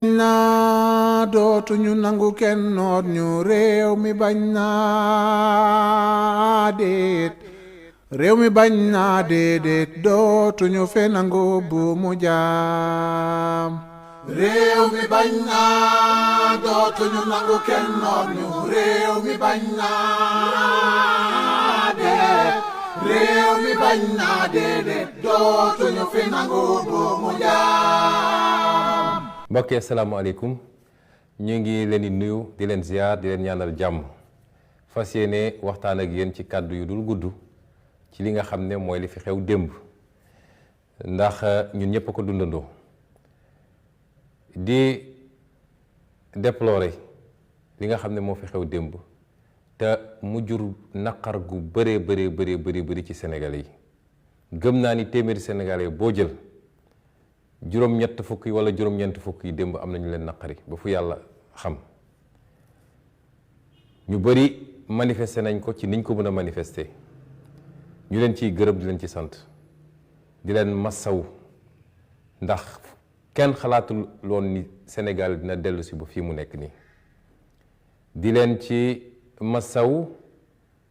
naa dootuñu nangu kenn noot ñu réew mi bañ naa déet réew mi bañ naa déedéet dootuñu fe nangu bu mu jaam réew mi bañ naa dootuñu nangu kenn noot ñu réew mi bañ naa déet réew mi bañ naa déedéet dootuñu fe nangu bu mu jaam. mbokk yi asalaamaaleykum ñu ngi leen di nuyu di leen ziar di leen ñaanal jàmm fas yéene waxtaan ak yéen ci kàddu yu dul gudd ci li nga xam ne mooy li fi xew démb ndax ñun ñëpp a ko dundandoo di déplorer li nga xam ne moo fi xew démb te mu jur naqar gu bëree bëri ci Sénégalais yi gëm naa ni téeméeri Sénégalais boo jël juróom-ñett fukk yi wala juróom-ñeent fukk yi démb am nañu leen naqari ba fu yàlla xam ñu bëri manifester nañ ko ci niñ ko mën a manifester ñu leen ciy gërëm di leen ci sant di leen massaw ndax kenn xalaatul loon ni Sénégal dina dellu si ba fii mu nekk nii di leen ci massaw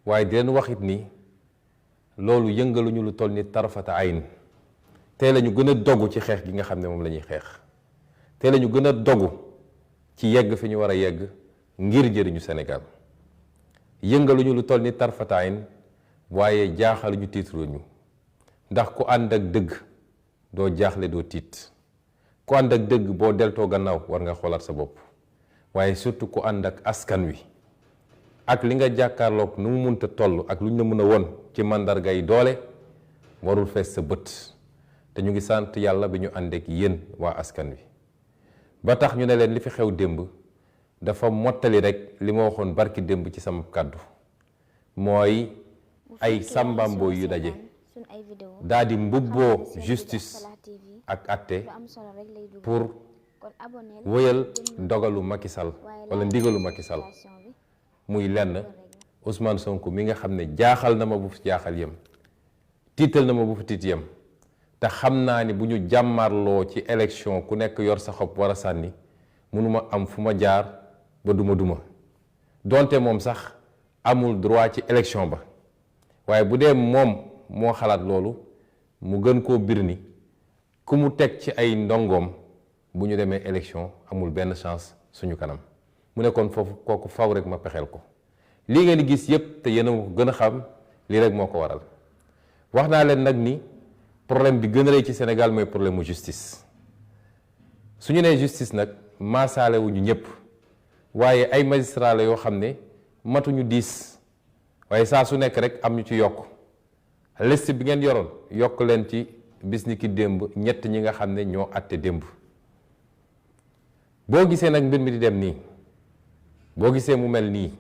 waaye di leen waxit ni loolu yëngaluñu lu toll ni tarfata ayn tey la ñu gën a dogu ci xeex gi nga xam ne moom la ñuy xeex tey la ñu gën a dogu ci yegg fi ñu war a yegg ngir jëriñu Sénégal yëngaluñu lu toll ni tarfataayin waaye jaaxaluñu tiitruñu ndax ku ànd ak dëgg doo jaaxle doo tiit ku ànd ak dëgg boo deltoo gannaaw war nga xoolaat sa bopp waaye surtout ku ànd ak askan wi ak li nga jàkkaarloog nu mu munta toll ak lu ñu la mën a won ci màndarga yi doole warul fees sa bët te ñu ngi sant yàlla bi ñu ànd ak yéen waa askan wi ba tax ñu ne leen li fi xew démb dafa mottali rek li ma waxoon barki démb ci sama kàddu mooy ay sàmbamboo yu daje daal di mbubboo justice ak àtte pour wëyal dogalu Macky Sall wala ndigalu Macky Sall muy lenn Ousmane Sonko mi nga xam ne jaaxal na ma bu fi jaaxal yem tiital na ma bu fi tiit yem te xam naa ni bu ñu jàmmarloo ci élection ku nekk yor sa xob war a sànni mënuma am fu ma jaar ba duma donte moom sax amul droit ci élection ba waaye bu dee moom moo xalaat loolu mu gën koo bir ni ku mu teg ci ay ndongoom bu ñu demee élection amul benn chance suñu kanam mu ne kon foofu kooku faw rek ma pexeel ko lii ngeen di gis yépp te yéen a ko gën a xam lii rek moo ko waral wax naa leen nag ni problème bi gën a rëy ci Sénégal mooy problème mu justice su ñu nee justice nag maasaale wuñu ñëpp waaye ay magistrat la yoo xam ne matuñu 10 waaye saa su nekk rek am ñu ci yokk liste bi ngeen yoroon yokk leen ci bis ni ki démb ñett ñi nga xam ne ñoo àtte démb boo gisee nag mbir mi di dem nii boo gisee mu mel nii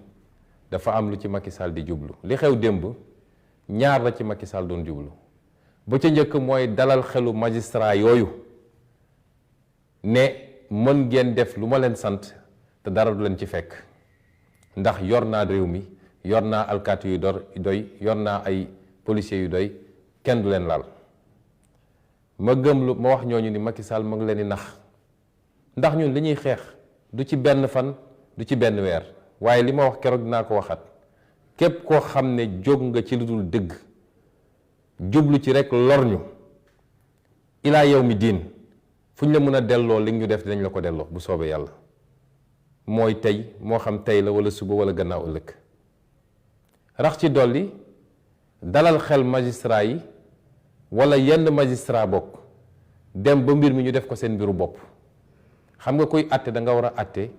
dafa am lu ci Macky Sall di jublu li xew démb ñaar la ci Macky Sall doon jublu ba ca njëkk mooy dalal xelu magistrat yooyu ne mën ngeen def lu ma leen sant te dara du leen ci fekk ndax yor naa réew mi yor naa alkaati yu doy yor naa ay policiers yu doy kenn du leen laal ma gëm lu ma wax ñooñu ni Macky Sall ma ngi leen di nax ndax ñun li ñuy xeex du ci benn fan du ci benn weer waaye li ma wax keroog dinaa ko waxat képp koo xam ne jóg nga ci lu dul dëgg jublu ci rek lor ñu ilaa yow mi diin fu ñu la mën a delloo li ñu def dinañ la ko delloo bu soobee yàlla mooy tey moo xam tey la wala suba wala gannaaw ëllëg rax ci dolli dalal xel magistrat yi wala yenn magistrat bokk dem ba mbir mi ñu def ko seen mbiru bopp xam nga koy àtte da nga war a àtte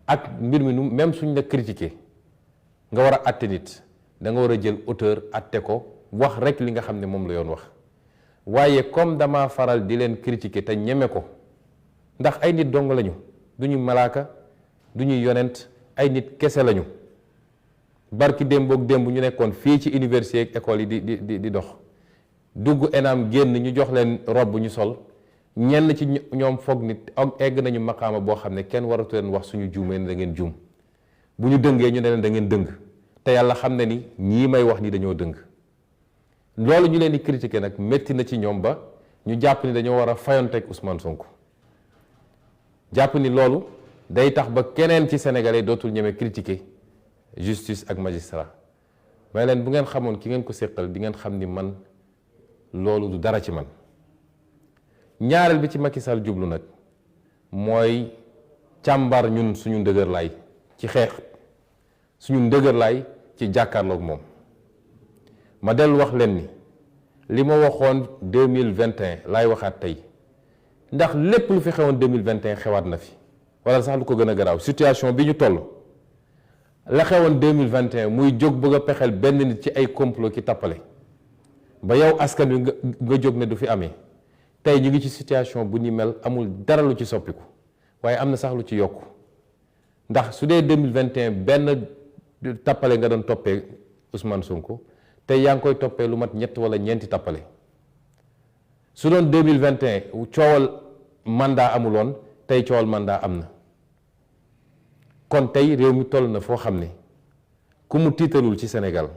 ak mbir mi nu même suñ la critiqué nga war a àtte nit da nga war a jël auteur àtte ko wax rek li nga xam ne moom la yoon wax waaye comme dama faral di leen critiquer te ñeme ko ndax ay nit dong lañu du ñu malaaka du ñuy yonent ay nit kese lañu barki démboog démb ñu nekkoon fii ci université ak école yi di dox dugg ENAM génn ñu jox leen robe ñu sol ñenn ci ñoom foog nit egg nañu maqaama boo xam ne kenn waratu leen wax suñu juumee ne da ngeen juum bu ñu dëngee ñu ne leen da ngeen dëng te yàlla xam ne ni ñii may wax ni dañoo dëng loolu ñu leen di critiquer nag métti na ci ñoom ba ñu jàpp ni dañoo war a fayonteeg Ousmane Sonko jàpp ni loolu day tax ba keneen ci sénégalais dootul ñeme critiquer justice ak magistrat may leen bu ngeen xamoon ki ngeen ko séqal di ngeen xam ni man loolu du dara ci man. ñaareel bi ci Macky Sall jublu nag mooy càmbar ñun suñu ndëgër laay ci xeex suñu ndëgër laay ci jàkkaarloog moom. ma dellu wax leen ni li ma waxoon 2021 laay waxaat tey ndax lépp lu fi xewoon 2021 xewaat na fi wala sax lu ko gën a garaaw situation bi ñu toll la xewoon 2021 muy jóg bëgg a pexeel benn nit ci ay complot ki tappale ba yow askan wi nga jóg ne du fi amee tey ñu ngi ci situation bu ni mel amul dara lu ci soppiku waaye am na sax lu ci yokku ndax su dee 2021 benn tappale nga doon toppee Ousmane Sonko tey yaa ngi koy toppee lu mat ñett wala ñeenti tappale su doon 2021 coowal mandat amuloon tey coowal mandat am na kon tey réew mi toll na foo xam ne ku mu tiitalul ci Sénégal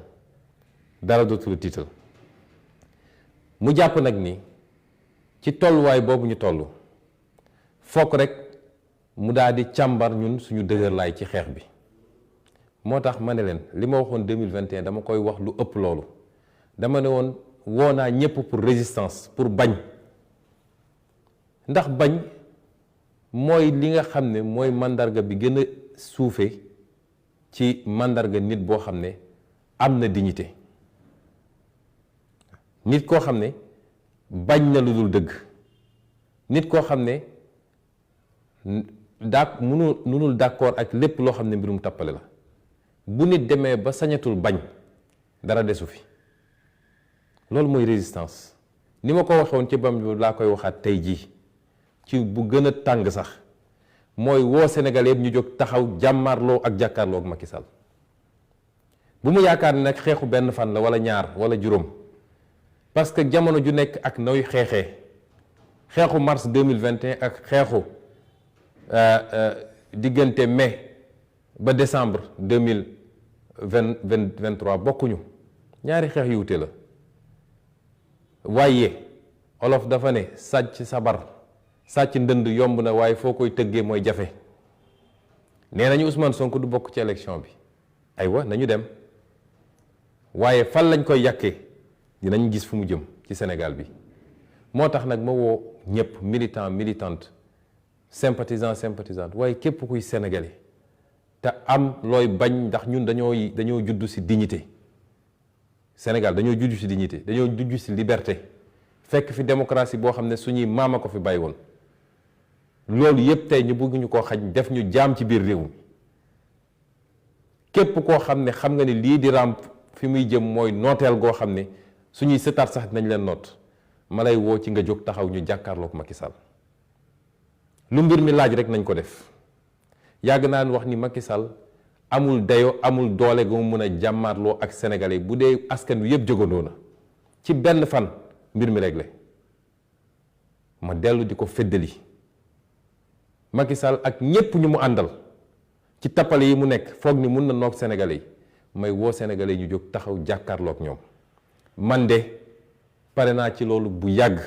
dara dootul tiital mu jàpp nag ni ci tolluwaay boobu ñu toll fokk rek mu daal di càmbar ñun suñu dëgër laay ci xeex bi moo tax ma ne leen li ma waxoon 2021 dama koy wax lu ëpp loolu dama ne woon woo naa ñëpp pour résistance pour bañ ndax bañ mooy li nga xam ne mooy mandarga bi gën a suufe ci mandarga nit boo xam ne am na dignité nit koo xam ne bañ na lu dul dëgg nit koo xam ne mënul d'accord ak lépp loo xam ne mbirum tappale la bu nit demee ba sañatul bañ dara desu fi loolu mooy résistance ni ma ko waxoon ci bam bi laa koy waxaat tey jii ci bu gën a tàng sax mooy woo Sénégalais yëpp ñu jóg taxaw jàmmaarloo ak jàkkaarloo ak Macky Sall bu mu yaakaar ne nag xeexu benn fan la wala ñaar wala juróom parce que jamono ju nekk ak nooy xeexee xeexu mars 2021 ak xeexu diggante mai ba décembre 2023 bokkuñu ñaari xeex yu wute la waaye olof dafa ne sàcc sabar sàcc ndënd yomb na waaye foo koy tëggee mooy jafe nee nañu Ousmane Sonko du bokk ci élection bi aywa nañu dem waaye fan lañ koy yàkkee dinañ gis fu mu jëm ci Sénégal bi moo tax nag ma woo ñëpp militant militante sympathisant sympathisante waaye képp kuy sénégalais te am looy bañ ndax ñun dañoo juddu ci dignité Sénégal dañoo juddu ci dignité dañoo juddu ci liberté fekk fi démocratie boo xam ne suñuy maama ko fi bàyyi woon loolu yépp tey ñu bëgg ñu koo xañ def ñu jaam ci biir réew mi képp koo xam ne xam nga ni lii di ràmp fi muy jëm mooy nooteel goo xam ne suñuy sëtaat sax nañ leen noot ma lay woo ci nga jóg taxaw ñu jàkkaarloog Macky Sall lu mbir mi laaj rek nañ ko def yàgg naa wax ni Macky Sall amul dayo amul doole gu mu mën a jàmmaarloo ak sénégalais bu dee askan wi yëpp jógandoo na ci benn fan mbir mi réglé ma dellu di ko feddali Macky Sall ak ñépp ñu mu àndal ci tappale yi mu nekk foog ni mun na noog sénégalais yi may woo sénégalais yi ñu jóg taxaw jàkkaarloog ñoom man de pare naa ci loolu bu yàgg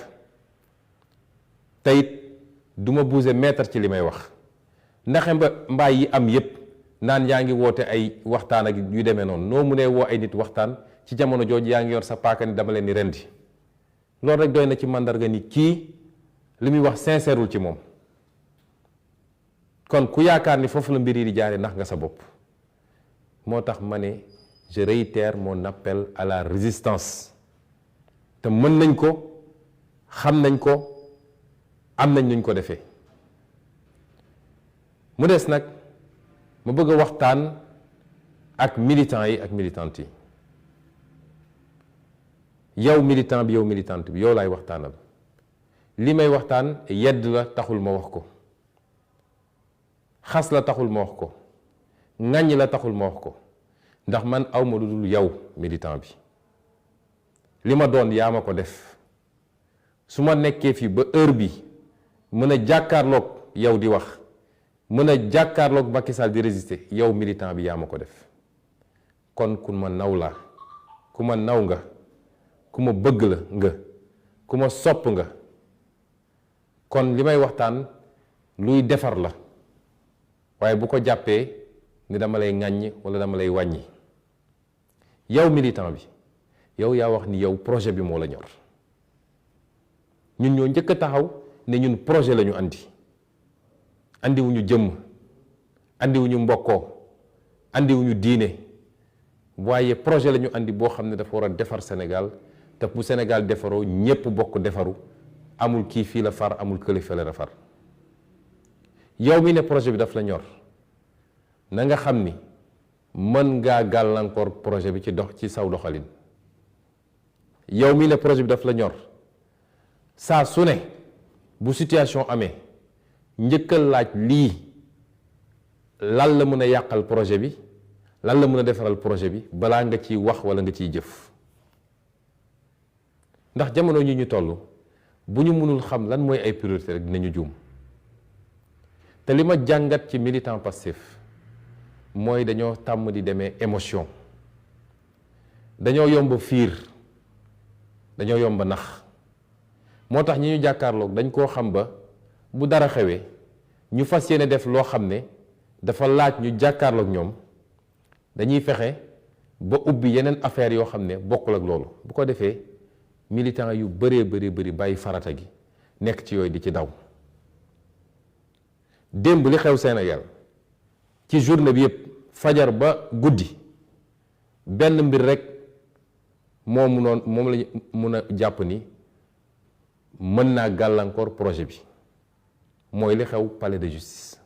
teyit du ma bouger mètre ci li may wax ndaxe mbaay yi am yépp naan yaa ngi woote ay waxtaan ak yu demee noonu noo mu ne woo ay nit waxtaan ci jamono jooju yaa ngi yor sa paaka ni dama leen di rendi loolu rek doy na ci màndarga ni kii li muy wax sincèreul ci moom kon ku yaakaar ni foofu la mbir yi di jaare ndax nga sa bopp moo tax ma ne je réitère mon appel à la résistance te mën nañ ko xam nañ ko am nañ nuñ ko defee mu des nag ma bëgg a waxtaan ak militants yi ak militantes yi yow militant bi yow militante bi yow laay waxtaanal li may waxtaan yedd la taxul ma wax ko xas la taxul ma wax ko ŋàññ la taxul ma wax ko ndax man awma lu dul yow militant bi li ma doon yaa ma ko def su ma nekkee fii ba heure bi mën a jàkkaarloog yow di wax mën a jàkkaarloog Macky Sall di résister yow militant bi yaa ma ko def kon ku ma naw la ku ma naw nga ku ma bëgg la nga ku ma sopp nga kon li may waxtaan luy defar la waaye bu ko jàppee ni dama lay ŋàññ wala dama lay wàññi. yow militant bi yow yaa wax ni yow projet bi moo la ñor ñun ñoo njëkk a taxaw ne ñun projet la ñu andiwuñu jëmm andiwuñu mbokkoo andiwuñu diine waaye projet la ñu andi boo xam ne dafa war a defar Sénégal te bu Sénégal defaroo ñépp bokk defaru amul kii fii la far amul kële fële la far. yow mi ne projet bi daf la ñor na nga xam ni mën ngaa gàllankoor projet bi ci saw doxalin. yow mi ne projet bi daf la ñor saa su ne bu situation amee njëkkal laaj lii lan la mën a yàqal projet bi lan la mën a defaral projet bi balaa nga ciy wax walla nga ciy jëf. ndax jamono ñi ñu toll bu ñu mënul xam lan mooy ay priorité rek dinañu juum te li ma jàngat ci militant Pastef mooy dañoo tàmm di demee émotion, dañoo yomb fiir, dañoo yomb nax. moo tax ñi ñu jàkkaarloog dañ koo xam ba bu dara xewee ñu fas yéene def loo xam ne dafa laaj ñu jàkkaarloog ñoom dañuy fexe ba ubbi yeneen affaire yoo xam ne bokkul ak loolu. bu ko defee militant yu bëree bëri bàyyi farata gi nekk ci yooyu di ci daw. démb li xew Sénégal ci journée bi yëpp fajar ba guddi benn mbir rek moom la mun a jàpp ni mën naa gàllankoor projet bi mooy li xew palais de justice.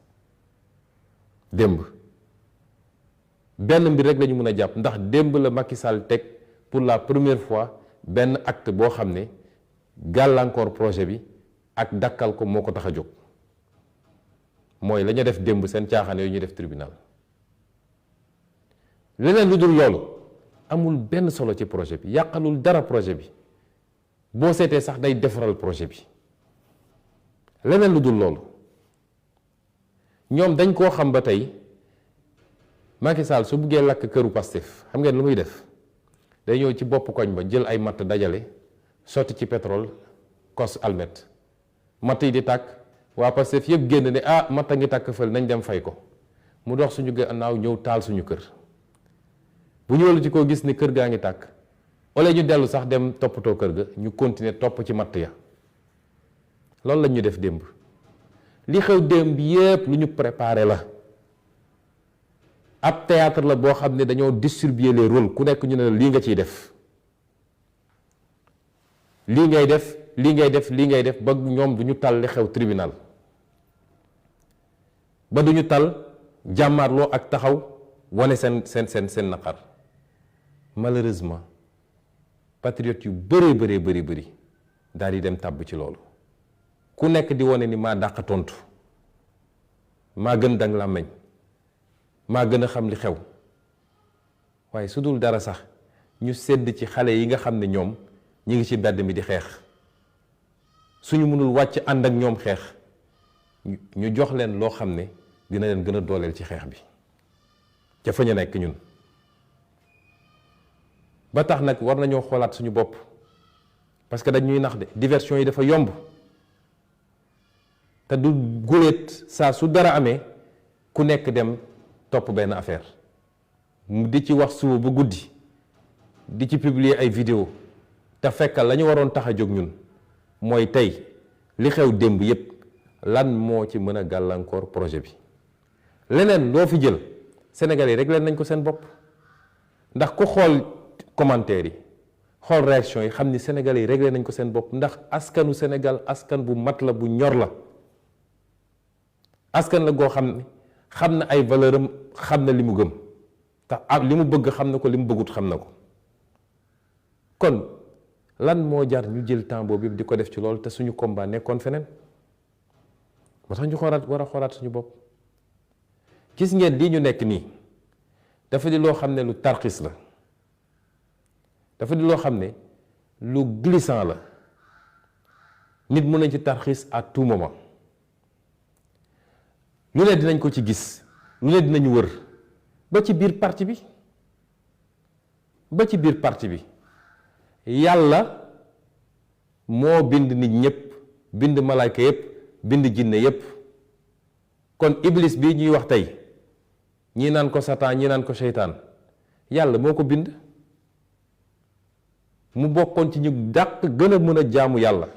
démb benn mbir rek lañu mën a jàpp ndax démb la Macky Sall teg pour la première fois benn acte boo xam ne gàllankoor projet bi ak dakkal ko moo ko tax a jóg. mooy la ñu def démb seen caaxaan yooyu ñu def tribunal. leneen lu dul loolu amul benn solo ci projet bi, yàqalul dara projet bi, boo seetee sax day defaral projet bi. leneen lu dul loolu ñoom dañ koo xam ba tey Macky Sall su buggee lakk këru Pastef xam ngeen lu muy def day ñëw ci bopp koñ ba jël ay matt dajale sotti ci pétrole kos almet matt yi di tàkk waa Pastef yëpp génn ne matt a ngi tàkk fël nañ dem fay ko mu dox suñu gannaaw ñëw taal suñu kër. bu ñëwee ci koo gis ni kër gaa ngi tàkk wala ñu dellu sax dem toppatoo kër ga ñu continuer topp ci matt ya. loolu lañ ñu def démb. li xew démb yépp lu ñu préparé la. ab théâtre la boo xam ne dañoo distribuer les rôles ku nekk ñu ne lii nga ciy def. lii ngay def lii ngay def lii ngay def ba ñoom du ñu tal li xew tribunal. ba du ñu tal jàmmaarloo ak taxaw wane seen naqar. malheureusement patriotes yu bëri daal di dem tàbb ci loolu. ku nekk di wane ni maa dàq tontu maa gën dang làmmeñ maa gën a xam li xew waaye su dul dara sax ñu sedd ci xale yi nga xam ne ñoom ñi ngi ci mbedd mi di xeex suñu mënul wàcc ànd ak ñoom xeex ñu jox leen loo xam ne dina leen gën a dooleel ci xeex bi ca fa ñu nekk ñun. ba tax nag war nañoo xoolaat suñu bopp parce que dañuy nax de diversion yi dafa yomb te du guléet saa su dara amee ku nekk dem topp benn affaire di ci wax suba ba guddi di ci publier ay vidéo te fekkal la ñu waroon tax a jóg ñun mooy tey li xew démb yépp lan moo ci mën a gàllankoor projet bi. leneen loo fi jël Sénégalais yi rek leen nañ ko seen bopp ndax ku xool commentaire yi xool réaction yi xam ni Sénégalais yi réglé nañ ko seen bopp ndax askanu Sénégal askan bu mat la bu ñor la. askan la goo xam ne xam na ay valeur am xam na li mu gëm te li mu bëgg xam na ko li mu bëggut xam na ko kon lan moo jar ñu jël temps boobu yëpp di ko def ci loolu te suñu combat nekkoon feneen moo tax ñu war a xoolaat suñu bopp. gis ngeen lii ñu nekk nii dafa di loo xam ne lu tarxis la dafa di loo xam ne lu glissant la nit mën nañ ci tarxis à tout moment. lu ne dinañ ko ci gis lu ne dinañu wër ba ci biir parti bi yàlla moo bind nit ñépp bind malaayka yépp bind jinne yépp kon iblis bii ñuy wax tey ñii naan ko satan ñii naan ko seytaan yàlla moo ko bind mu bokkoon ci ñu dàq gën a mën a jaamu yàlla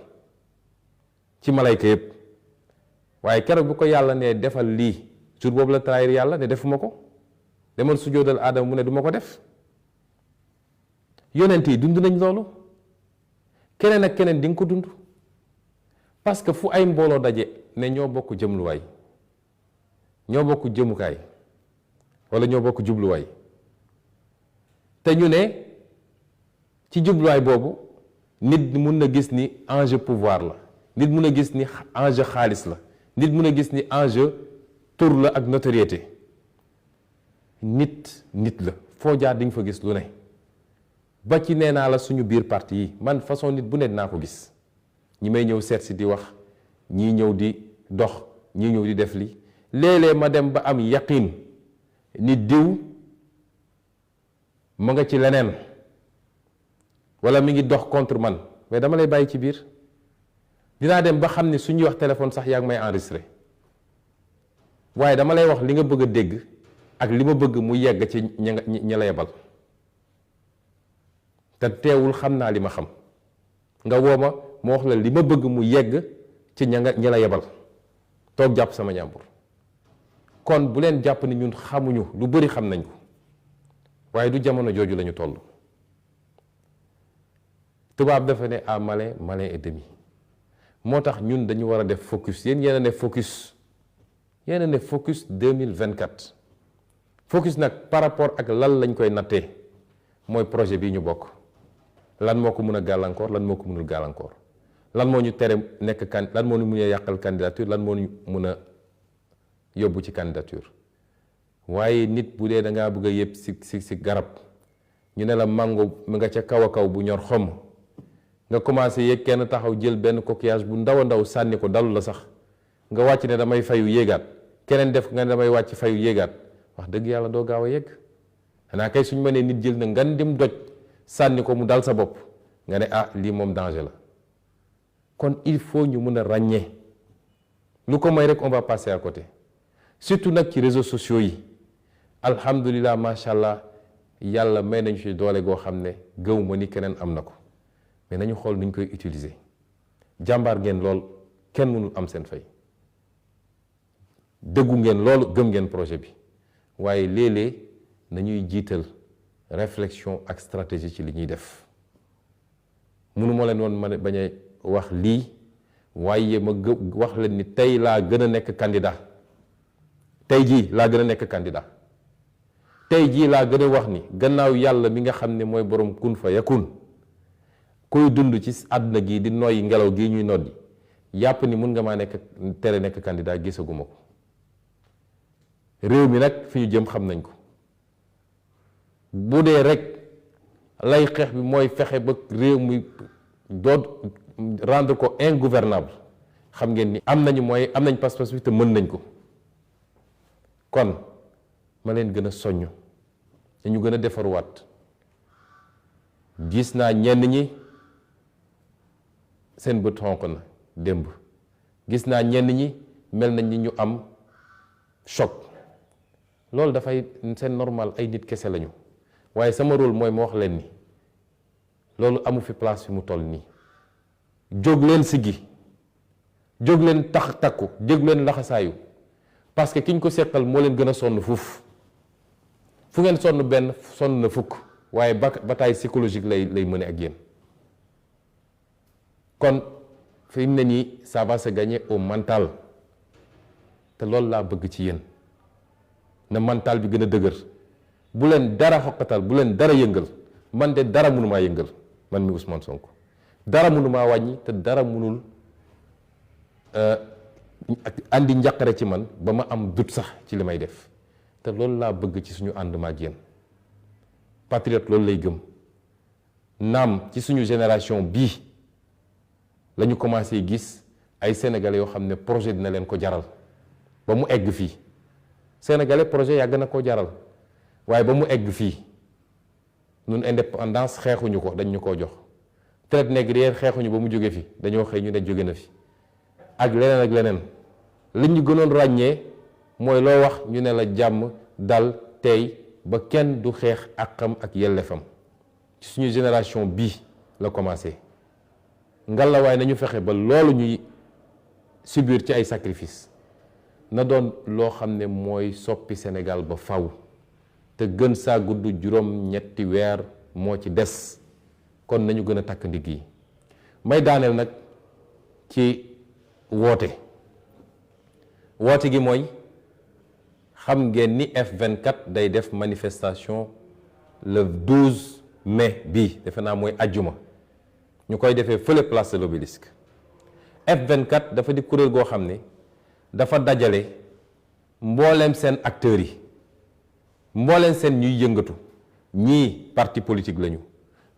ci malayka yépp waaye keroog bu ko yàlla ne defal lii jour boobu la trahir yàlla ne defuma ko demal sujjóotal aadama mu ne duma ko def yonent yi dund nañ loolu keneen ak keneen di nga ko dund parce que fu ay mbooloo daje ne ñoo bokk jëmluwaay ñoo bokk jëmukaay walla ñoo bokk jubluwaay te ñu ne ci jubluwaay boobu nit mun na gis ni enjeu pouvoir la nit mun a gis ni enjeu xaalis la nit mun a gis ni enjeu tur la ak notoriété nit la foo jaar di nga fa gis lu ne ba ci nee naa la suñu biir parti yi man façon nit bu ne dinaa ko gis ñi may ñëw seet si di wax ñii ñëw di dox ñii ñëw di def li léeg-léeg ma dem ba am yaqin ni diw ma nga ci leneen walla mi ngi dox contre man mais dama lay bàyyi ci biir dinaa dem ba xam ni suñuy wax téléphone sax yaa ngi may enregistré waaye dama lay wax li nga bëgg a dégg ak li ma bëgg mu yegg ci ña la yebal te teewul xam naa li ma xam nga woo ma wax la li ma bëgg mu yegg ci ña la yebal toog jàpp sama ñàmbur kon bu leen jàpp ni ñun xamuñu lu bari xam nañ ko waaye du jamono jooju lañu toll tubaab dafa ne à malin malin et demi moo tax ñun dañu war a def focus yéen yéen a ne focus 2024 focus nag par rapport ak lan lañ koy nattee mooy projet bii ñu bokk lan moo ko mën a gàllankoor lan moo ko mënul gàllankoor lan moo ñu tere nekk lan moo ñu mën a yàqal candidature lan moo ñu mën a yóbbu ci candidature waaye nit bu dee da ngaa bëgg a yëpp si garab ñu ne la mango mi nga ca kaw a kaw bu ñor xomm nga commencé yéeg kenn taxaw jël benn coquillage bu ndaw a ndaw sànni ko dalu la sax nga wàcc ne damay fayu yéegaat keneen def nga ne damay wàcc fayu yéegaat wax dëgg yàlla doo gaaw a yegg xanaa kay suñ mënee nit jël na ngan dim doj sànni ko mu dal sa bopp nga ne ah lii moom danger la kon il faut ñu mën a ràññee lu ko may rek on va passer à côté surtout nag ci réseaux sociaux yi alhamdulilah macha allah yàlla may nañu ci doole goo xam ne gëw ma ni keneen am na ko mais nañu xool nuñ koy utiliser jàmbaar ngeen lool kenn mënul am seen fay dëggu ngeen loolu gëm ngeen projet bi waaye léeg-léeg nañuy jiital réflexion ak stratégie ci li ñuy def mënu ma leen woon ma bañ a wax lii waaye ma wax leen ni tey laa gën a nekk candidat tey jii laa gën a nekk candidat tey jii laa gën a wax ni gannaaw yàlla mi nga xam ne mooy borom kun fa yakun kuy dund ci àdduna gi di noyyi ngelaw gii ñuy noddi yàpp ni mun nga maa nekk tere nekk candidat gisaguma ko réew mi nag fi ñu jëm xam nañ ko bu dee rek lay xeex bi mooy fexe ba réew mi doot rendre ko ingouvernable xam ngeen ni am nañu mooy am nañ pas-pas bi te mën nañ ko kon ma leen gën a soññ dañu gën a defaruwaat gis naa ñenn ñi seen bët xonq na démb gis naa ñenn ñi mel nañ ni ñu am choc loolu dafay seen normal ay nit kese lañu waaye sama rôle mooy ma wax leen ni loolu amu fi place fi mu toll nii jóg leen siggi jóg leen takku jóg leen laxasaayu parce que ki ñu ko seqal moo leen gën a sonn fuuf fu ngeen sonn benn sonn na fukk waaye bataille psychologique lay mëne ak yéen kon fi mu ne nii ça va se gagner au mental te loolu laa bëgg ci yéen na mental bi gën a dëgër bu leen dara xoqatal bu leen dara yëngal man de dara mënumaa yëngal man mi Ousmane Sonko dara mënumaa wàññi te dara mënul andi njàqare ci man ba ma am dut sax ci li may def te loolu laa bëgg ci suñu ànduma ak yéen patriote loolu lay gëm naam ci suñu génération bii la ñu commencé gis ay sénégalais yoo xam ne projet dina leen ko jaral ba mu egg fii sénégalais projet yàgg na koo jaral waaye ba mu egg fii ñun indépendance xeexuñu ko dañ ñu koo jox traite négrière xeexuñu ba mu jóge fi dañoo xëy ñu ne jóge na fi ak leneen li ñu gënoon ràññee mooy loo wax ñu ne la jàmm dal tey ba kenn du xeex àqam ak yellefam ci suñu génération bii la commencé ngallaawaay nañu fexe ba loolu ñuy subir ci ay sacrifice na doon loo xam ne mooy soppi Sénégal ba faw te gën saa gudd juróom-ñetti weer moo ci des kon nañu gën a takk ndigg yi may daaneel nag ci woote gi mooy xam ngeen ni F24 day def manifestation le 12 mai bii defe naa mooy ajjuma ñu koy defee fële place de l'Obélisque F24 dafa di kuréel goo xam ne dafa dajale mbooleem seen acteurs yi mbooleem seen ñuy yëngatu ñii parti politique lañu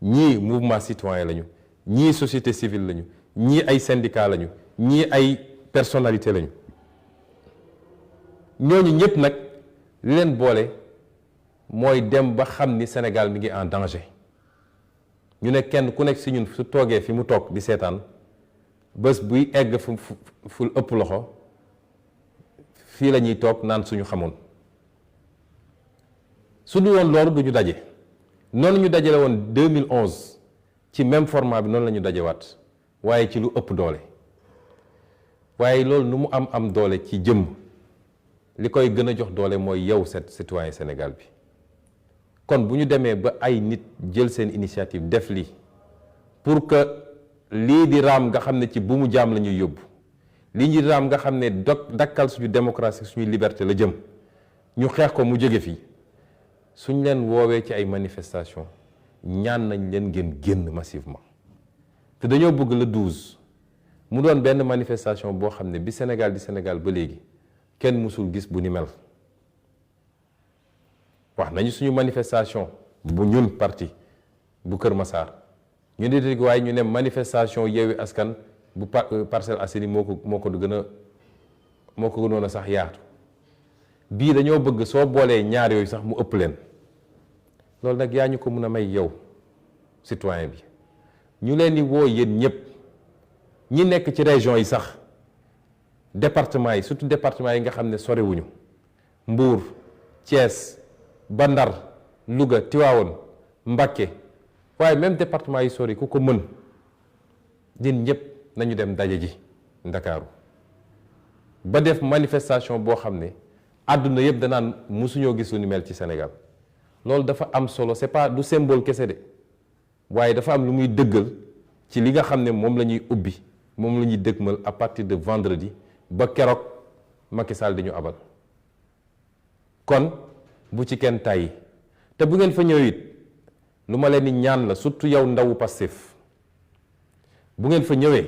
ñii mouvement citoyen lañu ñii société civile lañu ñii ay syndicat lañu ñii ay personnalité lañu ñooñu ñëpp nag li leen boole mooy dem ba xam ni Sénégal mi ngi en danger ñu ne kenn ku nekk si ñun su toogee fi mu toog di seetaan bés buy egg fu ëpp loxo fii la ñuy toog naan suñu xamoon su du woon loolu du ñu daje noonu ñu dajale woon 2011 ci même format bi noonu la ñu dajewaat waaye ci lu ëpp doole waaye loolu nu mu am doole ci jëmm li koy gën a jox doole mooy yow citoyen Sénégal bi kon bu ñu demee ba ay nit jël seen initiative def lii pour que lii di raam nga xam ne ci bu mu jaam la ñuy yóbbu lii di raam nga xam ne dakkal suñu démocratie suñuy liberté la jëm ñu xeex ko mu jóge fii suñ leen woowee ci ay manifestation ñaan nañ leen ngeen génn massivement te dañoo bëgg le 12 mu doon benn manifestation boo xam ne bi Sénégal di Sénégal ba léegi kenn mësul gis bu ni mel wax nañu suñu manifestation bu ñun parti bu Kër Massar ñu ne dégg waaye ñu ne manifestation Yewwi Askan bu Parcelles Assainies moo ko gënoon a sax yaatu bii dañoo bëgg soo boolee ñaar yooyu sax mu ëpp leen loolu nag yaa ñu ko mën a may yow citoyen bi ñu leen di woo yéen ñëpp ñi nekk ci région yi sax département yi surtout département yi nga xam ne sorewuñu Mbour Thiès ba Ndar Louga Tivaouane Mbacké waaye même département yi sori ku ko mën din ñëpp nañu dem daje ji Ndakaaru ba def manifestation boo xam ne àdduna yëpp danaan musuñoo gis lu ni mel ci Sénégal loolu dafa am solo c'est pas du symbole kese de waaye dafa am lu muy dëggal ci li nga xam ne moom la ñuy ubbi moom la ñuy dëgmal à partir de vendredi ba keroog Macky Sall di ñu abal kon bu ci kenn tàyyi te bu ngeen fa ñëw it lu ma leen di ñaan la surtout yow ndawu Pastef bu ngeen fa ñëwee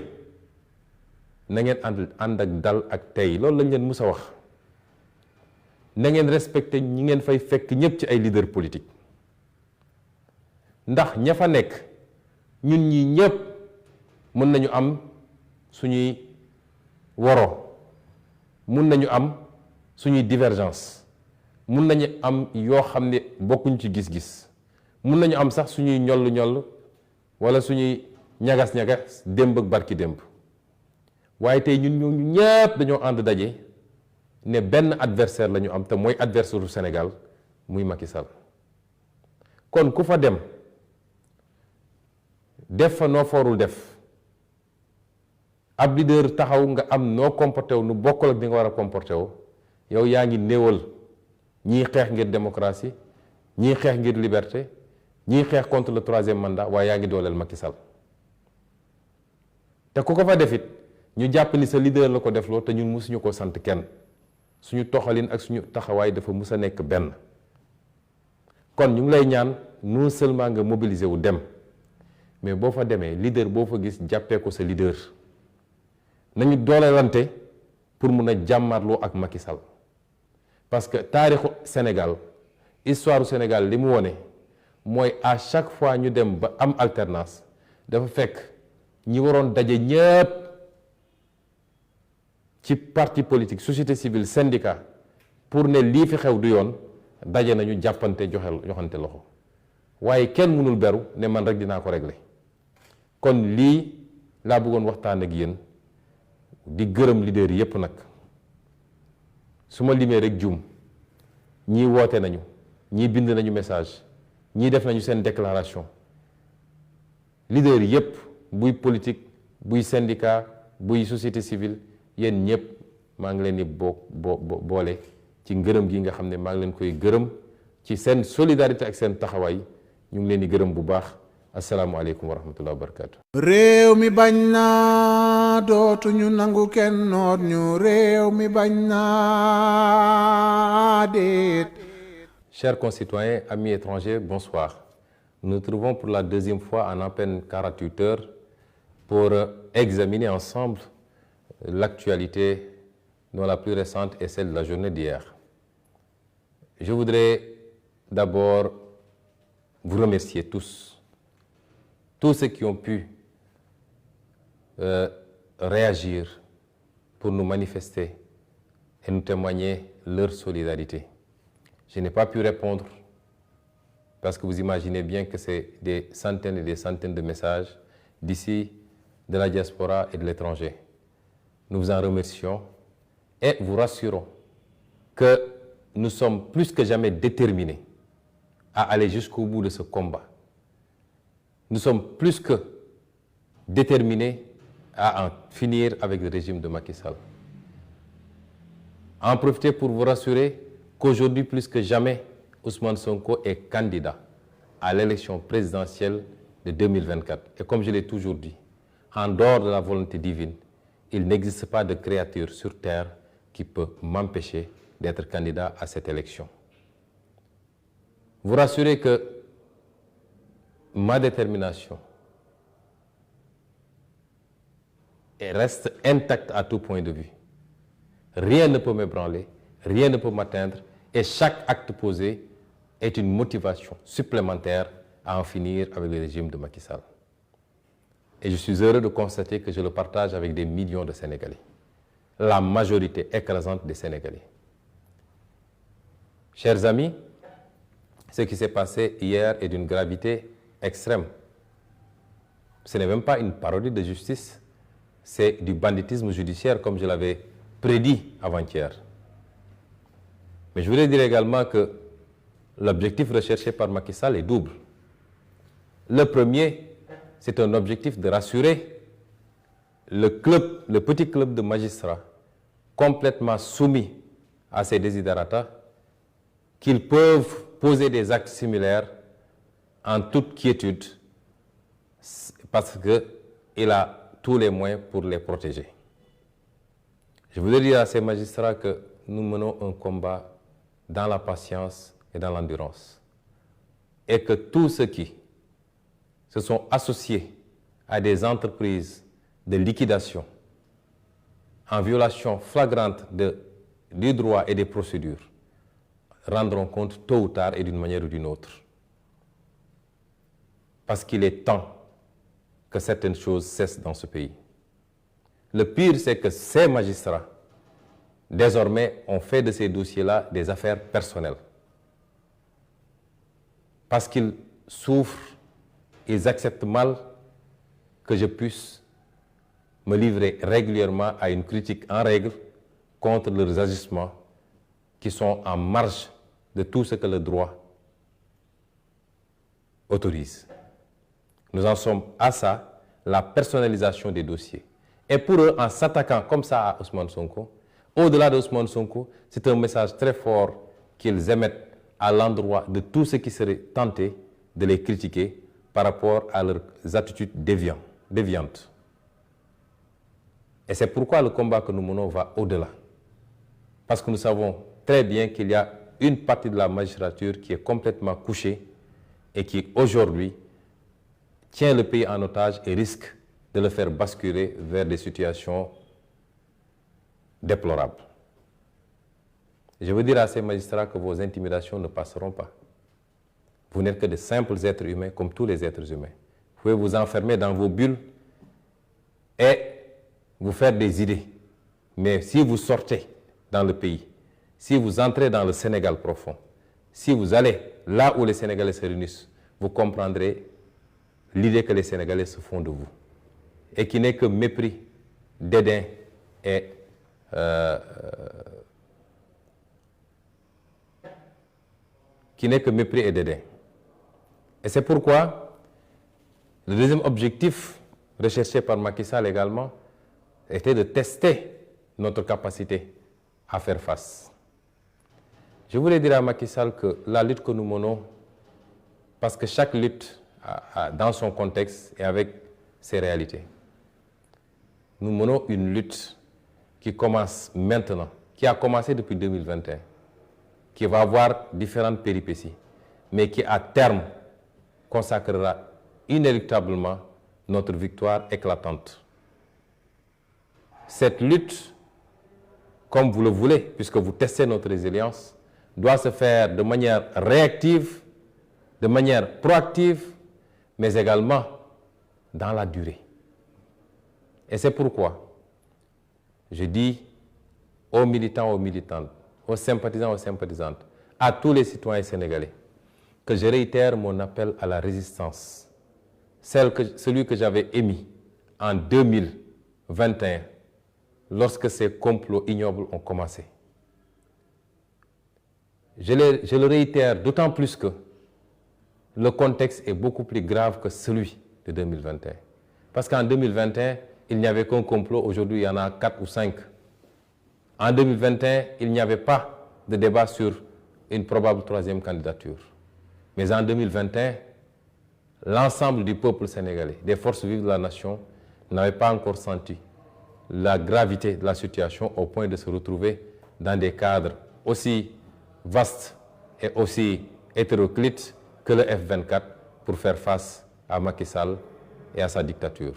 na ngeen ànd ak dal ak tey loolu lañ leen mus a wax na ngeen respecté ñi ngeen fay fekk ñëpp ci ay leader politique ndax ña fa nekk ñun ñi ñëpp mën nañu am suñuy woro mun nañu am suñuy divergence mun nañu am yoo xam ne bokkuñ ci gis-gis mun nañu am sax suñuy ñoll wala suñuy ñagas-ñagas démb ak barki démb waaye tey ñun ñooñu ñëpp dañoo ànd daje ne benn adversaire la ñu am te mooy adversaire du Sénégal muy Macky Sall kon ku fa dem def fa noo foorul def ab leader taxaw nga am noo comporté wu nu bokkul ak ni nga war a comporté wu yow yaa ngi néewal ñii xeex ngir démocratie ñii xeex ngir liberté ñii xeex contre le 3e mandat waaye yaa ngi dooleel Macky Sall te ku ko fa defit ñu jàpp ni sa leader la ko defloo te ñun musuñu ko sant kenn suñu toxalin ak suñu taxawaay dafa mus a nekk benn kon ñu ngi lay ñaan non seulement nga mobiliser wu dem mais boo fa demee leader boo fa gis jàppee ko sa leader nañu doolelante pour mun a jàmmarloo ak Macky Sall parce que taarixu Sénégal histoire du Sénégal li mu wone mooy à chaque fois ñu dem ba am alternance dafa fekk ñi waroon daje ñépp ci parti politique société civile syndicat pour ne lii fi xew du yoon daje nañu jàppante joxante loxo waaye kenn mënul beru ne man rek dinaa ko régler kon lii laa bëggoon waxtaan ak yéen di gërëm leader yépp nag su ma limee rek juum ñii woote nañu ñii bind nañu message ñii def nañu seen déclaration leader yépp buy politique buy syndicat buy société civile yéen ñëpp maa ngi leen di boole ci ngërëm gi nga xam ne maa ngi leen koy gërëm ci seen solidarité ak seen taxawaay ñu ngi leen di gërëm bu baax asalaamualeykum wa rahmatullahi wa barakatu. réew mi bañ naa dootuñu nangu kenn noot ñu réew mi bañ naa déet. Chers concitoyens, amis étrangers, bonsoir. Nous nous trouvons pour la deuxième fois en à peine 48 heures pour examiner ensemble l'actualité dont la plus récente est celle de la journée d'hier. Je voudrais d'abord vous remercier tous ceux qui ont pu réagir pour nous manifester et nous témoigner leur solidarité. Je n'ai pas pu répondre parce que vous imaginez bien que c'est des centaines et des centaines de messages d'ici, de la diaspora et de l'étranger. Nous vous en remercions et vous rassurons que nous sommes plus que jamais déterminés à aller jusqu'au bout de ce combat. Nous sommes plus que déterminés à en finir avec le régime de Macky Sall. En profiter pour vous rassurer qu'aujourd'hui, plus que jamais, Ousmane Sonko est candidat à l'élection présidentielle de 2024. Et comme je l'ai toujours dit, en dehors de la volonté divine, il n'existe pas de créature sur terre qui peut m'empêcher d'être candidat à cette élection. Vous rassurez que ma détermination reste intacte à tout point de vue. Rien ne peut m'ébranler, rien ne peut m'atteindre, et chaque acte posé est une motivation supplémentaire à en finir avec le régime de Macky Sall. Et je suis heureux de constater que je le partage avec des millions de Sénégalais, la majorité écrasante des Sénégalais. Chers amis, ce qui s'est passé hier est d'une gravité extrême. Ce n'est même pas une parodie de justice, c'est du banditisme judiciaire comme je l'avais prédit avant-hier. Mais je voudrais dire également que l'objectif recherché par Macky Sall est double. Le premier, c'est un objectif de rassurer le petit club de magistrats complètement soumis à ces desiderata qu'ils peuvent poser des actes similaires en toute quiétude parce qu'il a tous les moyens pour les protéger. Je voudrais dire à ces magistrats que nous menons un combat dans la patience et dans l'endurance. Et que tous ceux qui se sont associés à des entreprises de liquidation en violation flagrante du droit et des procédures rendront compte tôt ou tard et d'une manière ou d'une autre. Parce qu'il est temps que certaines choses cessent dans ce pays. Le pire, c'est que ces magistrats, désormais, ont fait de ces dossiers-là des affaires personnelles. Parce qu'ils souffrent, ils acceptent mal que je puisse me livrer régulièrement à une critique en règle contre leurs agissements qui sont en marge de tout ce que le droit autorise. Nous en sommes à ça, la personnalisation des dossiers. Et pour eux, en s'attaquant comme ça à Ousmane Sonko, au-delà d'Ousmane Sonko, c'est un message très fort qu'ils émettent à l'endroit de tous ceux qui seraient tentés de les critiquer par rapport à leurs attitudes déviantes. Et c'est pourquoi le combat que nous menons va au-delà. Parce que nous savons très bien qu'il y a une partie de la magistrature qui est complètement couchée et qui, aujourd'hui, tient le pays en otage et risque de le faire basculer vers des situations déplorables. Je veux dire à ces magistrats que vos intimidations ne passeront pas. Vous n'êtes que de simples êtres humains comme tous les êtres humains. Vous pouvez vous enfermer dans vos bulles et vous faire des idées. Mais si vous sortez dans le pays, si vous entrez dans le Sénégal profond, si vous allez là où les Sénégalais se réunissent, vous comprendrez l'idée que les Sénégalais se font de vous et qui n'est que mépris, dédain et qui n'est que mépris et dédain. Et c'est pourquoi le deuxième objectif recherché par Macky Sall également était de tester notre capacité à faire face. Je voulais dire à Macky Sall que la lutte que nous menons, parce que chaque lutte a dans son contexte et avec ses réalités, nous menons une lutte qui commence maintenant, qui a commencé depuis 2021, qui va avoir différentes péripéties, mais qui à terme consacrera inéluctablement notre victoire éclatante. Cette lutte, comme vous le voulez, puisque vous testez notre résilience, doit se faire de manière réactive, de manière proactive, mais également dans la durée. Et c'est pourquoi je dis aux militants, aux militantes, aux sympathisants, aux sympathisantes, à tous les citoyens sénégalais, que je réitère mon appel à la résistance, celui que j'avais émis en 2021, lorsque ces complots ignobles ont commencé. Je le réitère d'autant plus que le contexte est beaucoup plus grave que celui de 2021. Parce qu'en 2021, il n'y avait qu'un complot, aujourd'hui il y en a 4 ou 5. En 2021, il n'y avait pas de débat sur une probable troisième candidature. Mais en 2021, l'ensemble du peuple sénégalais, des forces vives de la nation, n'avait pas encore senti la gravité de la situation au point de se retrouver dans des cadres aussi vastes et aussi hétéroclites que le F-24 pour faire face à Macky Sall et à sa dictature.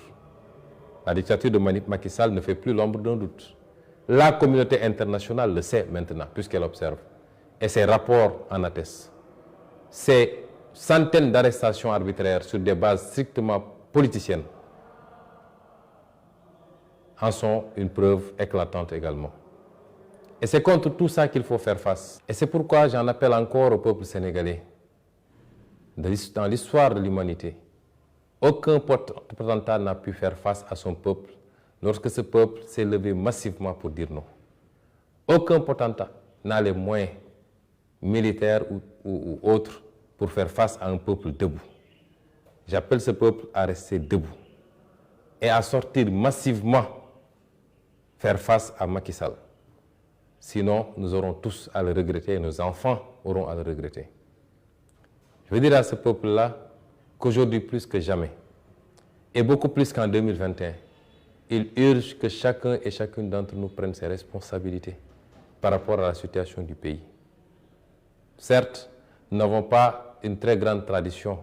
La dictature de Macky Sall ne fait plus l'ombre d'un doute. La communauté internationale le sait maintenant, puisqu'elle observe. Et ses rapports en attestent. Ces centaines d'arrestations arbitraires sur des bases strictement politiciennes en sont une preuve éclatante également. Et c'est contre tout ça qu'il faut faire face. Et c'est pourquoi j'en appelle encore au peuple sénégalais. Dans l'histoire de l'humanité, aucun potentat n'a pu faire face à son peuple lorsque ce peuple s'est levé massivement pour dire non. Aucun potentat n'a les moyens militaires ou autres pour faire face à un peuple debout. J'appelle ce peuple à rester debout et à sortir massivement faire face à Macky Sall. Sinon, nous aurons tous à le regretter et nos enfants auront à le regretter. Je veux dire à ce peuple-là qu'aujourd'hui, plus que jamais, et beaucoup plus qu'en 2021, il urge que chacun et chacune d'entre nous prenne ses responsabilités par rapport à la situation du pays. Certes, nous n'avons pas une très grande tradition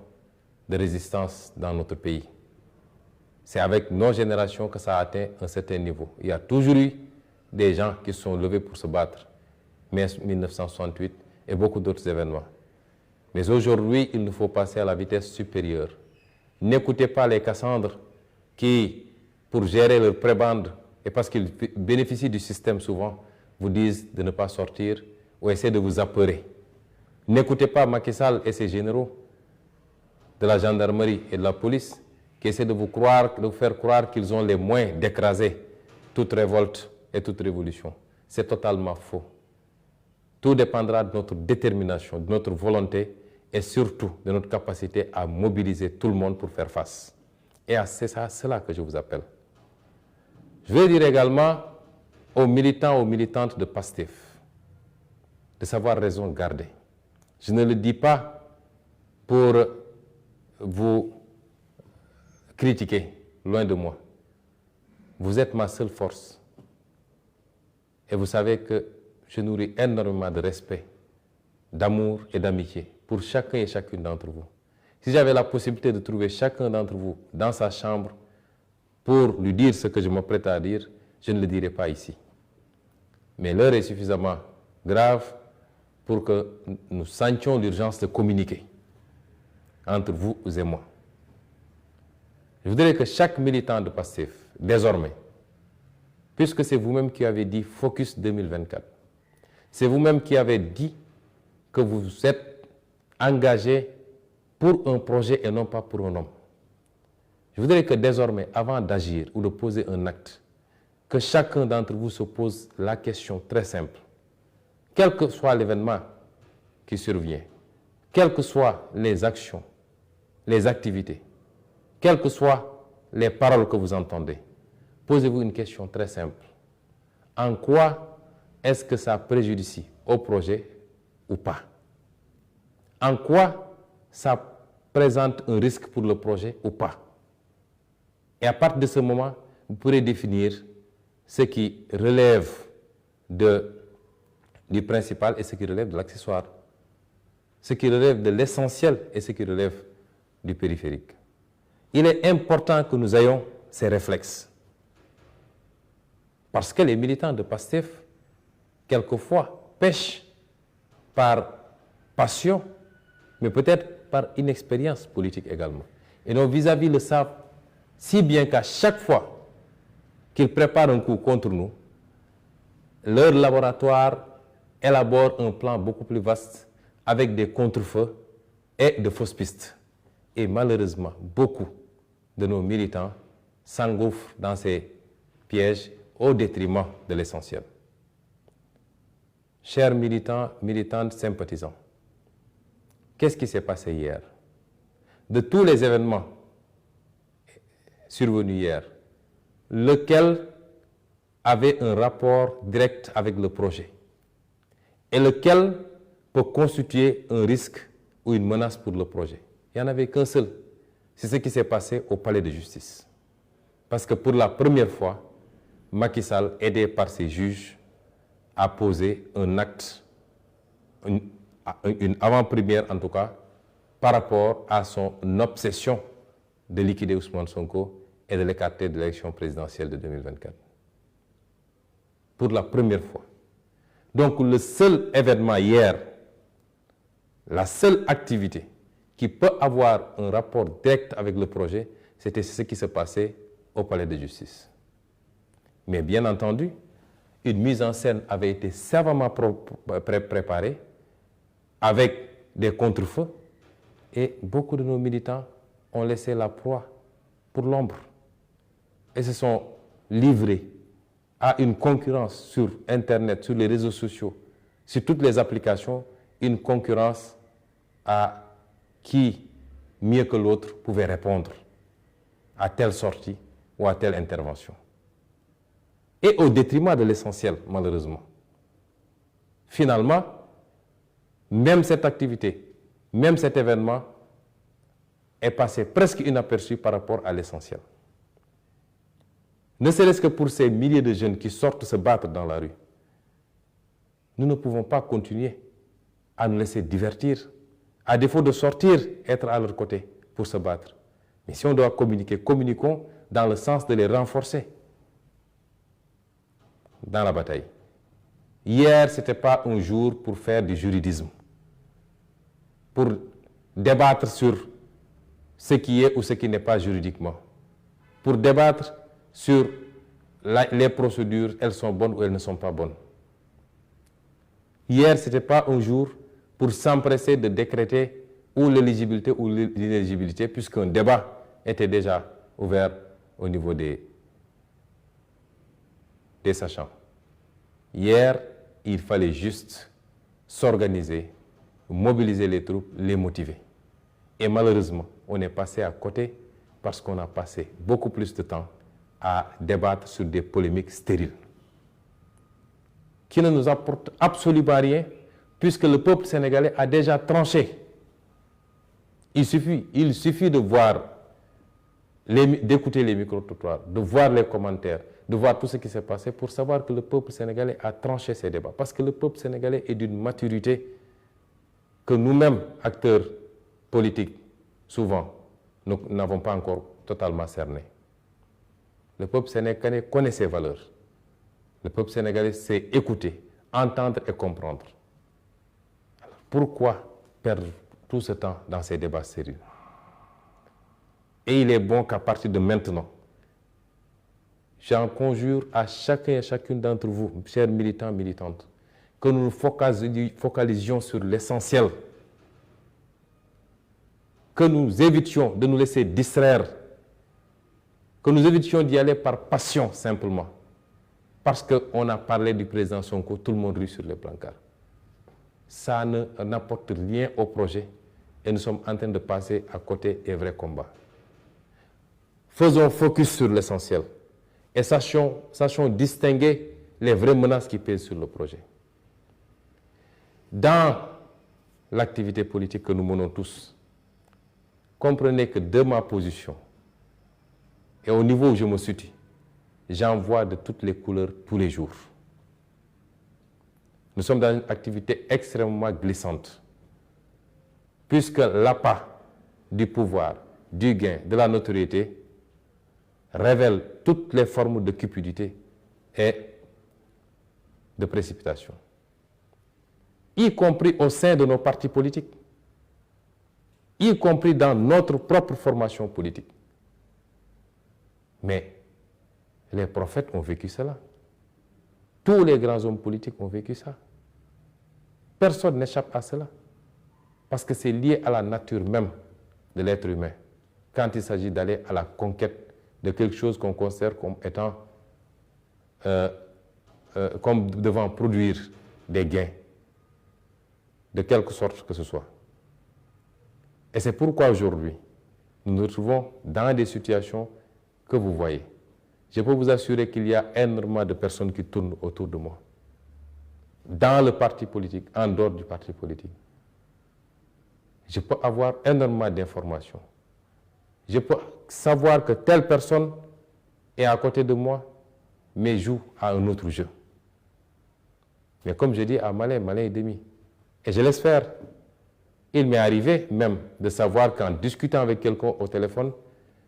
de résistance dans notre pays. C'est avec nos générations que ça a atteint un certain niveau. Il y a toujours eu des gens qui se sont levés pour se battre, mai 1968 et beaucoup d'autres événements. Mais aujourd'hui, il nous faut passer à la vitesse supérieure. N'écoutez pas les Cassandres qui, pour gérer leur prébande, et parce qu'ils bénéficient du système souvent, vous disent de ne pas sortir ou essaient de vous apeurer. N'écoutez pas Macky Sall et ses généraux de la gendarmerie et de la police qui essaient de vous faire croire qu'ils ont les moyens d'écraser toute révolte et toute révolution. C'est totalement faux. Tout dépendra de notre détermination, de notre volonté et surtout de notre capacité à mobiliser tout le monde pour faire face. Et c'est à cela que je vous appelle. Je vais dire également aux militants, aux militantes de PASTEF de savoir raison garder. Je ne le dis pas pour vous critiquer, loin de moi. Vous êtes ma seule force. Et vous savez que je nourris énormément de respect, d'amour et d'amitié pour chacun et chacune d'entre vous. Si j'avais la possibilité de trouver chacun d'entre vous dans sa chambre pour lui dire ce que je m'apprête à dire, je ne le dirai pas ici. Mais l'heure est suffisamment grave pour que nous sentions l'urgence de communiquer entre vous et moi. Je voudrais que chaque militant de PASTEF, désormais, puisque c'est vous-même qui avez dit Focus 2024, c'est vous-même qui avez dit que vous êtes engagé pour un projet et non pas pour un homme. Je voudrais que désormais, avant d'agir ou de poser un acte, que chacun d'entre vous se pose la question très simple. Quel que soit l'événement qui survient, quelles que soient les actions, les activités, quelles que soient les paroles que vous entendez, posez-vous une question très simple. En quoi est-ce que ça préjudicie au projet ou pas? En quoi ça présente un risque pour le projet ou pas? Et à partir de ce moment, vous pourrez définir ce qui relève du principal et ce qui relève de l'accessoire, ce qui relève de l'essentiel et ce qui relève du périphérique. Il est important que nous ayons ces réflexes. Parce que les militants de PASTEF, quelquefois, pêchent par passion, mais peut-être par inexpérience politique également. Et nos vis-à-vis le savent si bien qu'à chaque fois qu'ils préparent un coup contre nous, leur laboratoire élabore un plan beaucoup plus vaste avec des contre-feux et de fausses pistes. Et malheureusement, beaucoup de nos militants s'engouffrent dans ces pièges au détriment de l'essentiel. Chers militants, militantes, sympathisants, qu'est-ce qui s'est passé hier? De tous les événements survenus hier, lequel avait un rapport direct avec le projet et lequel peut constituer un risque ou une menace pour le projet? Il n'y en avait qu'un seul. C'est ce qui s'est passé au palais de justice. Parce que pour la première fois, Macky Sall, aidé par ses juges, a posé un acte, une avant-première en tout cas, par rapport à son obsession de liquider Ousmane Sonko et de l'écarter de l'élection présidentielle de 2024. Pour la première fois. Donc le seul événement hier, la seule activité qui peut avoir un rapport direct avec le projet, c'était ce qui se passait au palais de justice. Mais bien entendu, une mise en scène avait été savamment préparée avec des contre-feux et beaucoup de nos militants ont laissé la proie pour l'ombre et se sont livrés à une concurrence sur Internet, sur les réseaux sociaux, sur toutes les applications, une concurrence à qui, mieux que l'autre, pouvait répondre à telle sortie ou à telle intervention. Et au détriment de l'essentiel, malheureusement. Finalement, même cette activité, même cet événement est passé presque inaperçu par rapport à l'essentiel. Ne serait-ce que pour ces milliers de jeunes qui sortent se battre dans la rue, nous ne pouvons pas continuer à nous laisser divertir, à défaut de sortir, être à leur côté pour se battre. Mais si on doit communiquer, communiquons dans le sens de les renforcer dans la bataille. Hier, ce n'était pas un jour pour faire du juridisme, pour débattre sur ce qui est ou ce qui n'est pas juridiquement, pour débattre sur les procédures, elles sont bonnes ou elles ne sont pas bonnes. Hier, ce n'était pas un jour pour s'empresser de décréter ou l'éligibilité ou l'inéligibilité, puisqu'un débat était déjà ouvert au niveau des sachants. Hier, il fallait juste s'organiser, mobiliser les troupes, les motiver. Et malheureusement, on est passé à côté parce qu'on a passé beaucoup plus de temps à débattre sur des polémiques stériles qui ne nous apportent absolument rien puisque le peuple sénégalais a déjà tranché. Il suffit de voir, d'écouter les micro-trottoirs, de voir les commentaires, de voir tout ce qui s'est passé pour savoir que le peuple sénégalais a tranché ces débats. Parce que le peuple sénégalais est d'une maturité que nous-mêmes, acteurs politiques, souvent, nous n'avons pas encore totalement cerné. Le peuple sénégalais connaît ses valeurs. Le peuple sénégalais sait écouter, entendre et comprendre. Alors, pourquoi perdre tout ce temps dans ces débats sérieux? Et il est bon qu'à partir de maintenant, j'en conjure à chacun et chacune d'entre vous, chers militants, militantes, que nous nous focalisions sur l'essentiel, que nous évitions de nous laisser distraire, que nous évitions d'y aller par passion simplement, parce qu'on a parlé du président Sonko, tout le monde rit sur les brancards. Ça n'apporte rien au projet, et nous sommes en train de passer à côté des vrais combats. Faisons focus sur l'essentiel et sachons distinguer les vraies menaces qui pèsent sur le projet. Dans l'activité politique que nous menons tous, comprenez que de ma position et au niveau où je me situe, j'en vois de toutes les couleurs tous les jours. Nous sommes dans une activité extrêmement glissante, puisque l'appât du pouvoir, du gain, de la notoriété révèle toutes les formes de cupidité et de précipitation, y compris au sein de nos partis politiques, y compris dans notre propre formation politique. Mais les prophètes ont vécu cela. Tous les grands hommes politiques ont vécu ça. Personne n'échappe à cela. Parce que c'est lié à la nature même de l'être humain. Quand il s'agit d'aller à la conquête de quelque chose qu'on considère comme étant, comme devant produire des gains, de quelque sorte que ce soit. Et c'est pourquoi aujourd'hui, nous nous retrouvons dans des situations que vous voyez. Je peux vous assurer qu'il y a énormément de personnes qui tournent autour de moi, dans le parti politique, en dehors du parti politique. Je peux avoir énormément d'informations. Je peux savoir que telle personne est à côté de moi, mais joue à un autre jeu. Mais comme je dis à malin, malin et demi. Et je laisse faire. Il m'est arrivé même de savoir qu'en discutant avec quelqu'un au téléphone,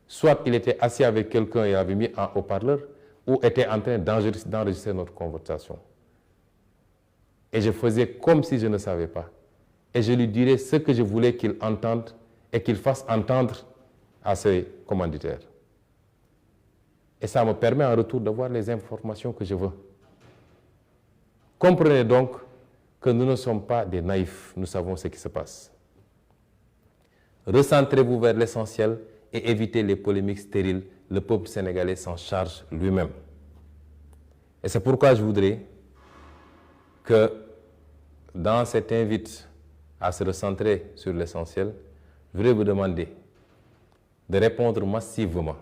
soit il était assis avec quelqu'un et avait mis un haut-parleur, ou était en train d'enregistrer notre conversation. Et je faisais comme si je ne savais pas. Et je lui dirais ce que je voulais qu'il entende et qu'il fasse entendre à ses commanditaires. Et ça me permet en retour d'avoir les informations que je veux. Comprenez donc que nous ne sommes pas des naïfs, nous savons ce qui se passe. Recentrez-vous vers l'essentiel et évitez les polémiques stériles. Le peuple sénégalais s'en charge lui-même. Et c'est pourquoi je voudrais que dans cette invite à se recentrer sur l'essentiel, je voudrais vous demander de répondre massivement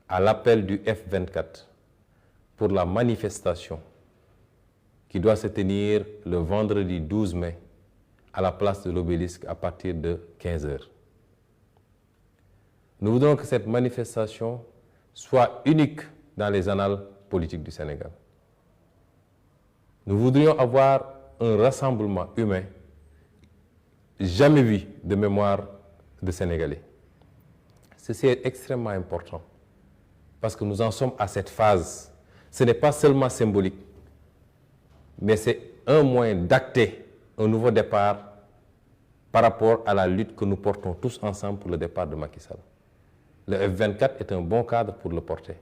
à l'appel du F24 pour la manifestation qui doit se tenir le vendredi 12 mai à la place de l'Obélisque à partir de 15 h. Nous voudrons que cette manifestation soit unique dans les annales politiques du Sénégal. Nous voudrions avoir un rassemblement humain jamais vu de mémoire de Sénégalais. Ceci est extrêmement important parce que nous en sommes à cette phase. Ce n'est pas seulement symbolique, mais c'est un moyen d'acter un nouveau départ par rapport à la lutte que nous portons tous ensemble pour le départ de Macky Sall. Le F24 est un bon cadre pour le porter,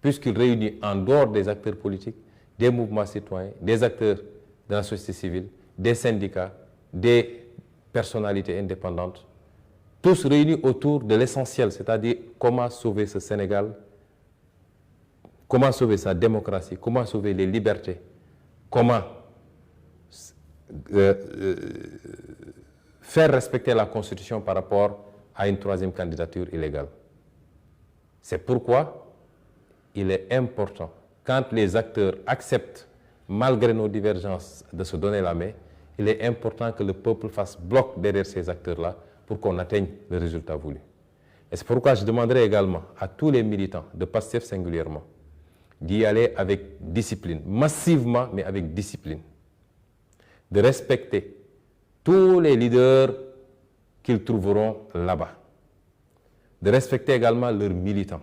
puisqu'il réunit en dehors des acteurs politiques, des mouvements citoyens, des acteurs de la société civile, des syndicats, des personnalités indépendantes, tous réunis autour de l'essentiel, c'est-à-dire comment sauver ce Sénégal, comment sauver sa démocratie, comment sauver les libertés, comment faire respecter la Constitution par rapport à une troisième candidature illégale. C'est pourquoi il est important, quand les acteurs acceptent, malgré nos divergences, de se donner la main, il est important que le peuple fasse bloc derrière ces acteurs-là pour qu'on atteigne le résultat voulu. Et c'est pourquoi je demanderai également à tous les militants, de PASTEF singulièrement, d'y aller avec discipline, massivement, mais avec discipline, de respecter tous les leaders qu'ils trouveront là-bas, de respecter également leurs militants,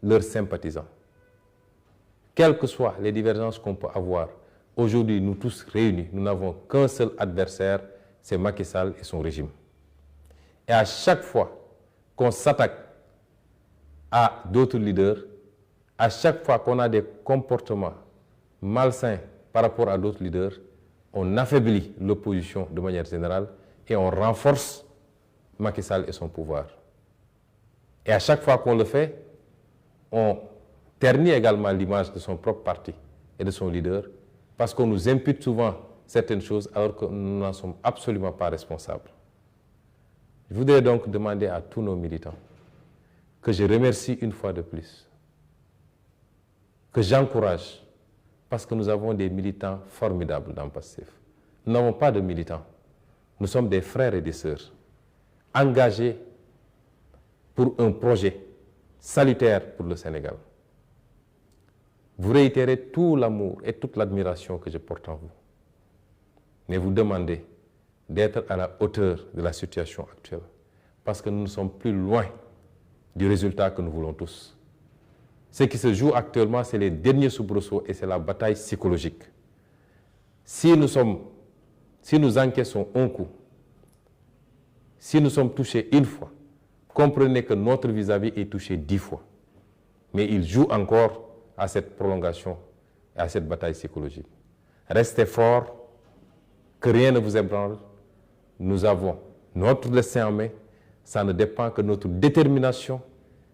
leurs sympathisants. Quelles que soient les divergences qu'on peut avoir, aujourd'hui, nous tous réunis, nous n'avons qu'un seul adversaire, c'est Macky Sall et son régime. Et à chaque fois qu'on s'attaque à d'autres leaders, à chaque fois qu'on a des comportements malsains par rapport à d'autres leaders, on affaiblit l'opposition de manière générale et on renforce Macky Sall et son pouvoir. Et à chaque fois qu'on le fait, on ternit également l'image de son propre parti et de son leader, parce qu'on nous impute souvent certaines choses alors que nous n'en sommes absolument pas responsables. Je voudrais donc demander à tous nos militants, que je remercie une fois de plus, que j'encourage, parce que nous avons des militants formidables dans PASTEF. Nous n'avons pas de militants. Nous sommes des frères et des sœurs, engagés pour un projet salutaire pour le Sénégal. Vous réitérez tout l'amour et toute l'admiration que je porte en vous. Mais vous demandez d'être à la hauteur de la situation actuelle, parce que nous ne sommes plus loin du résultat que nous voulons tous. Ce qui se joue actuellement, c'est les derniers soubresauts et c'est la bataille psychologique. Si nous encaissons un coup, si nous sommes touchés une fois, comprenez que notre vis-à-vis est touché 10 fois. Mais il joue encore à cette prolongation et à cette bataille psychologique. Restez forts, que rien ne vous ébranle. Nous avons notre destin en main. Ça ne dépend que de notre détermination.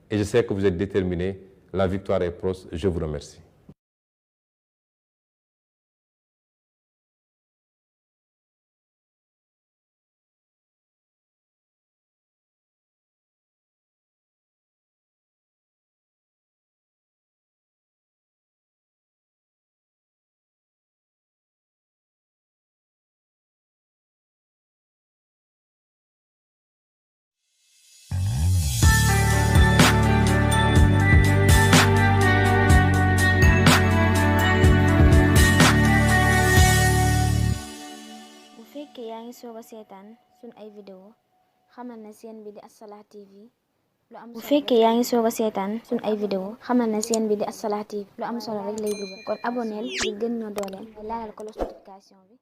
Et je sais que vous êtes déterminés. La victoire est proche. Je vous remercie. yaa ngi soog a seetaan suñ ay vidéo xamal na seen bi di Assalaah TV lu am bu fekkee yaa ngi soog a seetaan suñ ay vidéo xamal na seen bi di Assalaah TV lu am solo rek lay dugal kon abonneel di gën ñoo dooleel laalal ko notification bi